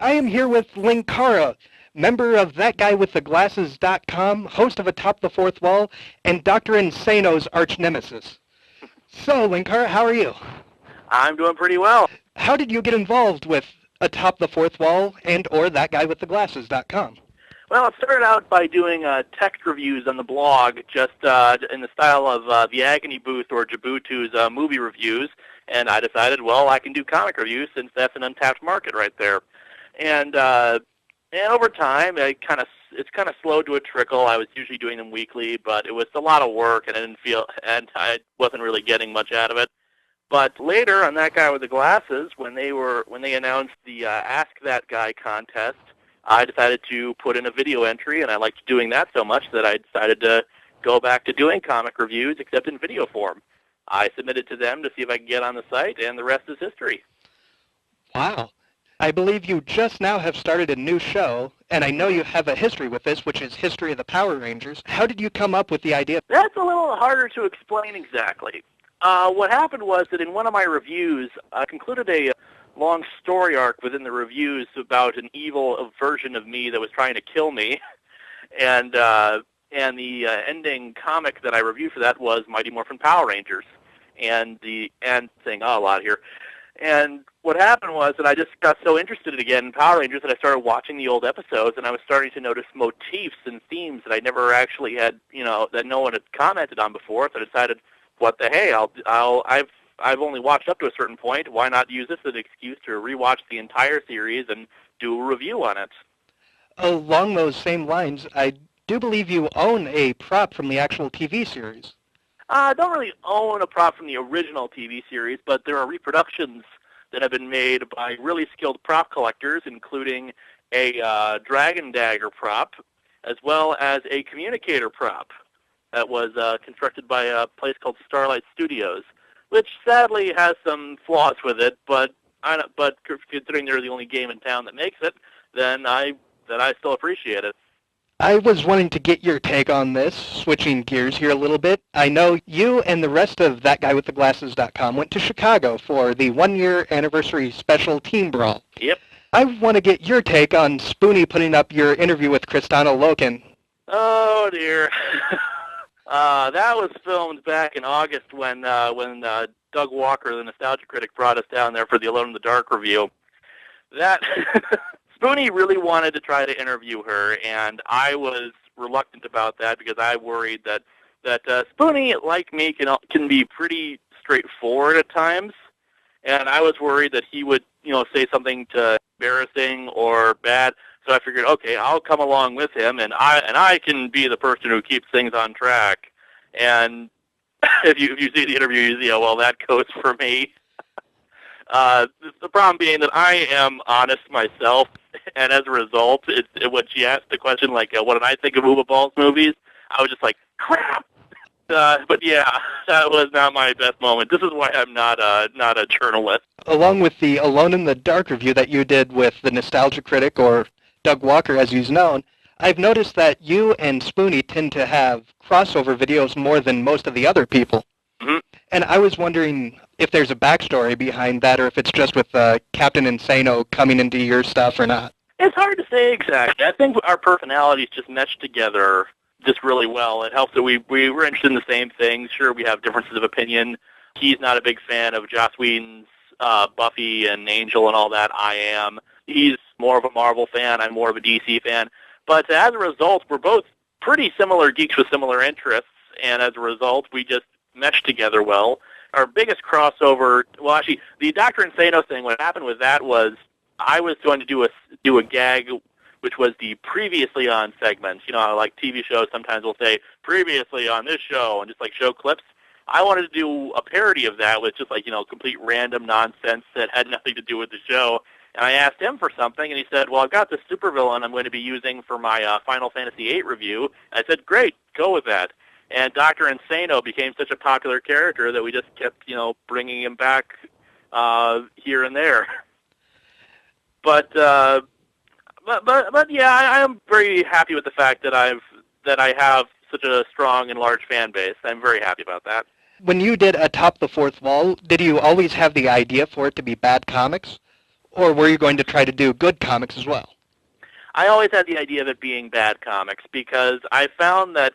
I am here with Linkara, member of ThatGuyWithTheGlasses.com, host of Atop the Fourth Wall, and Dr. Insano's arch nemesis. So, Linkara, how are you? I'm doing pretty well. How did you get involved with Atop the Fourth Wall and or ThatGuyWithTheGlasses.com? Well, it started out by doing text reviews on the blog, just in the style of the Agony Booth or Jabutu's movie reviews, and I decided, well, I can do comic reviews since that's an untapped market right there. And over time, it's kind of slowed to a trickle. I was usually doing them weekly, but it was a lot of work, and I wasn't really getting much out of it. But later, on That Guy with the Glasses, when they announced the Ask That Guy contest, I decided to put in a video entry, and I liked doing that so much that I decided to go back to doing comic reviews, except in video form. I submitted to them to see if I could get on the site, and the rest is history. Wow. I believe you just now have started a new show, and I know you have a history with this, which is History of the Power Rangers. How did you come up with the idea? That's a little harder to explain exactly. What happened was that in one of my reviews, I concluded a long story arc within the reviews about an evil version of me that was trying to kill me, and the ending comic that I reviewed for that was Mighty Morphin Power Rangers, and saying a lot here. And what happened was that I just got so interested again in Power Rangers that I started watching the old episodes, and I was starting to notice motifs and themes that I never actually had, that no one had commented on before. So I decided, what the hey, I've only watched up to a certain point. Why not use this as an excuse to rewatch the entire series and do a review on it? Along those same lines, I do believe you own a prop from the actual TV series. I don't really own a prop from the original TV series, but there are reproductions that have been made by really skilled prop collectors, including a Dragon Dagger prop, as well as a communicator prop that was constructed by a place called Starlight Studios, which sadly has some flaws with it, but considering they're the only game in town that makes it, then I still appreciate it. I was wanting to get your take on this, switching gears here a little bit. I know you and the rest of ThatGuyWithTheGlasses.com went to Chicago for the one-year anniversary special Team Brawl. Yep. I want to get your take on Spoonie putting up your interview with Kristana Loken. Oh, dear. That was filmed back in August when Doug Walker, the Nostalgia Critic, brought us down there for the Alone in the Dark review. That Spoonie really wanted to try to interview her, and I was reluctant about that because I worried that Spoonie, like me, can be pretty straightforward at times, and I was worried that he would say something embarrassing or bad. So I figured, okay, I'll come along with him, and I can be the person who keeps things on track. And if you see the interview, you see, oh, well, that goes for me. The problem being that I am honest myself, and as a result, when she asked the question, like, what did I think of Uwe Ball's movies, I was just like, crap. But yeah, that was not my best moment. This is why I'm not a journalist. Along with the Alone in the Dark review that you did with the Nostalgia Critic, or Doug Walker as he's known, I've noticed that you and Spoonie tend to have crossover videos more than most of the other people. Mm-hmm. And I was wondering if there's a backstory behind that, or if it's just with Captain Insano coming into your stuff or not. It's hard to say exactly. I think our personalities just mesh together just really well. It helps that we were interested in the same things. Sure, we have differences of opinion. He's not a big fan of Joss Whedon's Buffy and Angel and all that. I am. He's more of a Marvel fan. I'm more of a DC fan. But as a result, we're both pretty similar geeks with similar interests, and as a result, we just mesh together well. Our biggest crossover, well, actually, the Dr. Insano thing, what happened with that was I was going to do a gag, which was the previously on segments. Like TV shows sometimes will say, previously on this show, and just like show clips. I wanted to do a parody of that with just like, complete random nonsense that had nothing to do with the show. And I asked him for something, and he said, well, I've got this supervillain I'm going to be using for my Final Fantasy VIII review. And I said, great, go with that. And Dr. Insano became such a popular character that we just kept, bringing him back here and there. But yeah, I am very happy with the fact that I have such a strong and large fan base. I'm very happy about that. When you did Atop the Fourth Wall, did you always have the idea for it to be bad comics? Or were you going to try to do good comics as well? I always had the idea of it being bad comics because I found that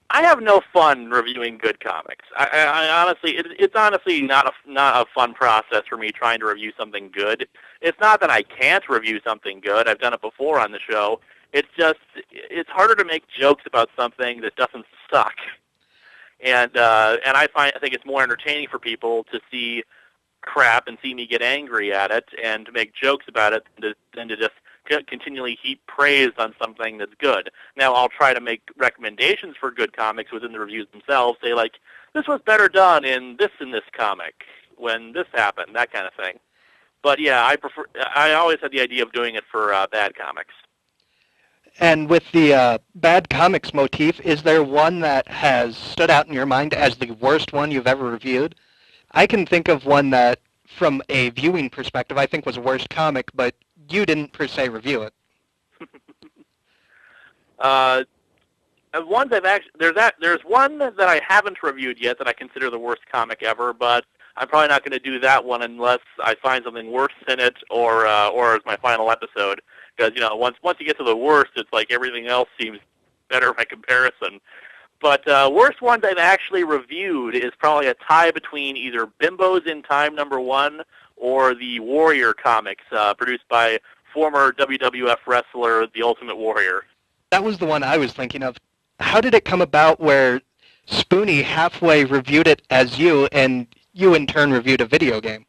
I have no fun reviewing good comics. I honestly, it's honestly not a fun process for me trying to review something good. It's not that I can't review something good. I've done it before on the show. It's just it's harder to make jokes about something that doesn't suck. And I think it's more entertaining for people to see crap and see me get angry at it and to make jokes about it than to just continually heap praise on something that's good. Now, I'll try to make recommendations for good comics within the reviews themselves, say like, this was better done in this comic when this happened, that kind of thing. But yeah, I always had the idea of doing it for bad comics. And with the bad comics motif, is there one that has stood out in your mind as the worst one you've ever reviewed? I can think of one that, from a viewing perspective, I think was a worst comic, but you didn't per se review it. Ones I've actually there's one that I haven't reviewed yet that I consider the worst comic ever, but I'm probably not going to do that one unless I find something worse in it or as my final episode. Because once you get to the worst, it's like everything else seems better by comparison. But worst ones I've actually reviewed is probably a tie between either Bimbos in Time #1 or the Warrior comics produced by former WWF wrestler The Ultimate Warrior. That was the one I was thinking of. How did it come about where Spoonie halfway reviewed it as you, and you in turn reviewed a video game?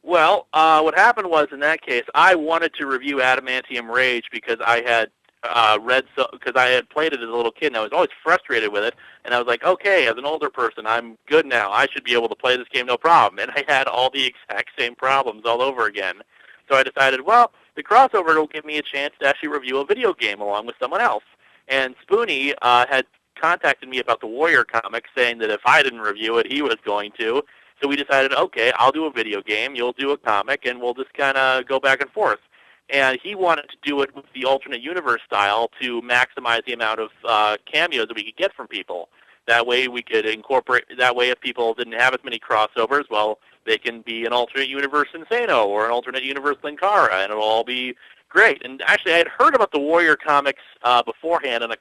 Well, what happened was in that case, I wanted to review Adamantium Rage because I had because I had played it as a little kid, and I was always frustrated with it. And I was like, okay, as an older person, I'm good now. I should be able to play this game no problem. And I had all the exact same problems all over again. So I decided, well, the crossover will give me a chance to actually review a video game along with someone else. And Spoonie had contacted me about the Warrior comic, saying that if I didn't review it, he was going to. So we decided, okay, I'll do a video game, you'll do a comic, and we'll just kind of go back and forth. And he wanted to do it with the alternate universe style to maximize the amount of cameos that we could get from people. That way we could incorporate, that way if people didn't have as many crossovers, well, they can be an alternate universe Insano or an alternate universe Linkara, and it'll all be great. And actually I had heard about the Warrior comics beforehand on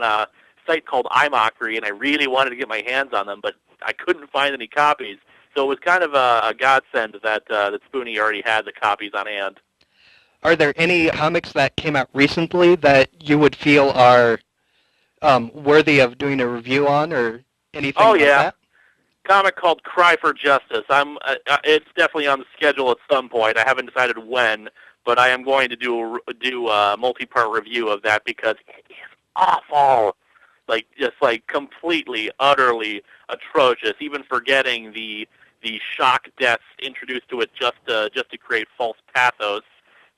a site called iMockery, and I really wanted to get my hands on them, but I couldn't find any copies. So it was kind of a godsend that Spoonie already had the copies on hand. Are there any comics that came out recently that you would feel are worthy of doing a review on, or anything like that? Comic called Cry for Justice. It's definitely on the schedule at some point. I haven't decided when, but I am going to do a multi-part review of that because it is awful. Just completely, utterly atrocious. Even forgetting the shock deaths introduced to it just to create false pathos.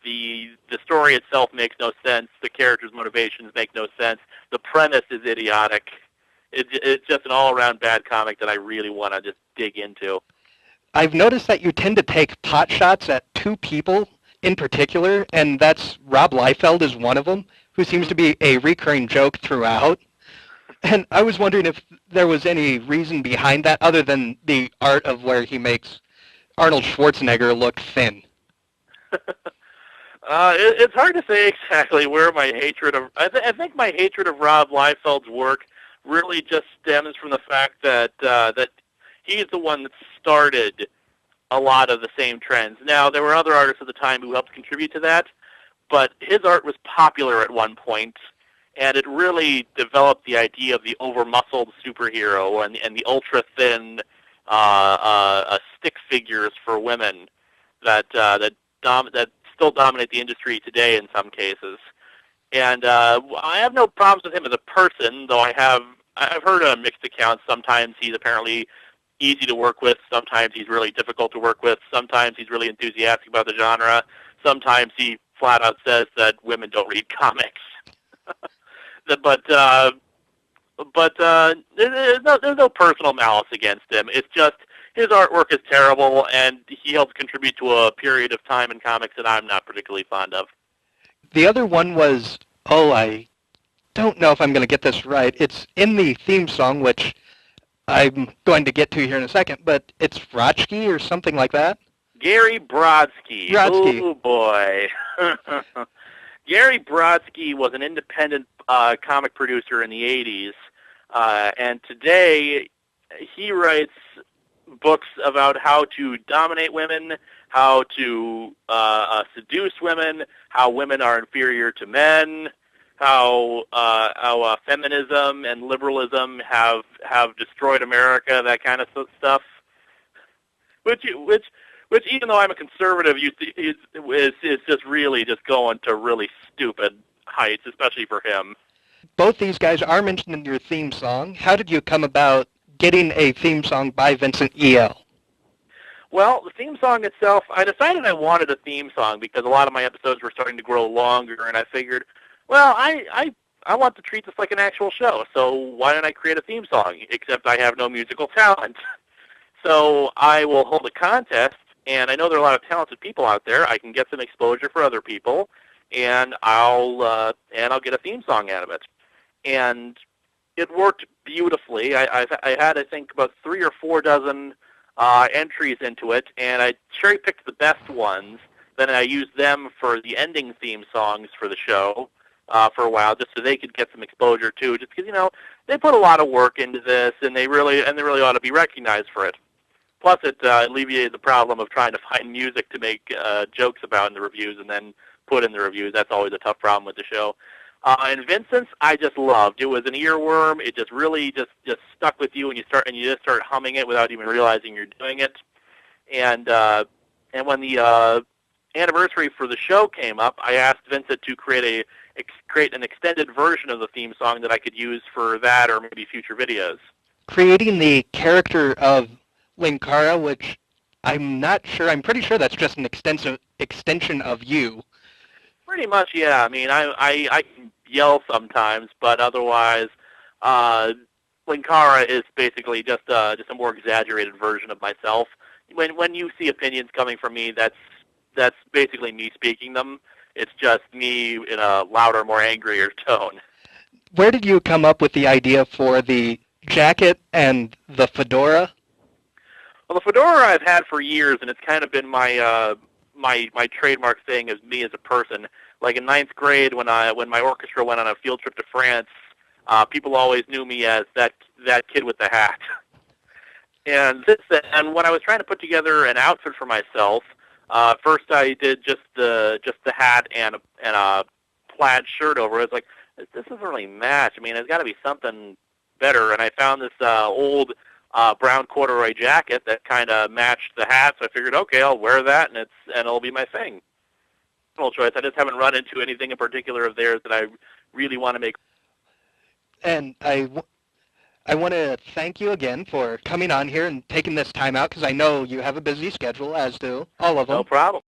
The story itself makes no sense. The characters' motivations make no sense. The premise is idiotic. It's just an all-around bad comic that I really want to just dig into. I've noticed that you tend to take pot shots at two people in particular, and that's Rob Liefeld is one of them, who seems to be a recurring joke throughout. And I was wondering if there was any reason behind that other than the art of where he makes Arnold Schwarzenegger look thin. It's hard to say exactly where my hatred of... I think my hatred of Rob Liefeld's work really just stems from the fact that he's the one that started a lot of the same trends. Now, there were other artists at the time who helped contribute to that, but his art was popular at one point, and it really developed the idea of the over-muscled superhero and the ultra-thin stick figures for women that still dominate the industry today in some cases. And I have no problems with him as a person, though I've heard mixed accounts. Sometimes he's apparently easy to work with. Sometimes he's really difficult to work with. Sometimes he's really enthusiastic about the genre. Sometimes he flat out says that women don't read comics. but there's no personal malice against him. It's just his artwork is terrible, and he helps contribute to a period of time in comics that I'm not particularly fond of. The other one was, I don't know if I'm going to get this right. It's in the theme song, which I'm going to get to here in a second, but it's Rotchki or something like that? Gary Brodsky. Brodsky. Oh, boy. Gary Brodsky was an independent comic producer in the 80s, and today he writes books about how to dominate women, how to seduce women, how women are inferior to men, how feminism and liberalism have destroyed America, that kind of stuff. Which even though I'm a conservative, is just really just going to really stupid heights, especially for him. Both these guys are mentioned in your theme song. How did you come about getting a theme song by Vincent E.L.? Well, the theme song itself, I decided I wanted a theme song because a lot of my episodes were starting to grow longer, and I figured, well, I want to treat this like an actual show, so why don't I create a theme song? Except I have no musical talent. So I will hold a contest, and I know there are a lot of talented people out there. I can get some exposure for other people, and I'll get a theme song out of it. And it worked beautifully. I had, I think, about 3 or 4 dozen entries into it, and I cherry-picked the best ones. Then I used them for the ending theme songs for the show for a while, just so they could get some exposure too. Just because they put a lot of work into this, and they really ought to be recognized for it. Plus, it alleviated the problem of trying to find music to make jokes about in the reviews and then put in the reviews. That's always a tough problem with the show. And Vincent's, I just loved. It was an earworm. It just really just stuck with you, and you just start humming it without even realizing you're doing it. And when the anniversary for the show came up, I asked Vincent to create an extended version of the theme song that I could use for that or maybe future videos. Creating the character of Linkara, which I'm not sure, I'm pretty sure that's just an extension of you. Pretty much, yeah. I mean, I can yell sometimes, but otherwise, Linkara is basically just a more exaggerated version of myself. When you see opinions coming from me, that's basically me speaking them. It's just me in a louder, more angrier tone. Where did you come up with the idea for the jacket and the fedora? Well, the fedora I've had for years, and it's kind of been my my trademark thing as me as a person. Like in 9th grade, when my orchestra went on a field trip to France, people always knew me as that kid with the hat. And when I was trying to put together an outfit for myself, first I did just the hat and a plaid shirt over it. It's like, this doesn't really match. I mean, there's got to be something better. And I found this old brown corduroy jacket that kind of matched the hat. So I figured, okay, I'll wear that, and it'll be my thing. Personal choice. I just haven't run into anything in particular of theirs that I really want to make. And I want to thank you again for coming on here and taking this time out, because I know you have a busy schedule, as do all of them. No problem.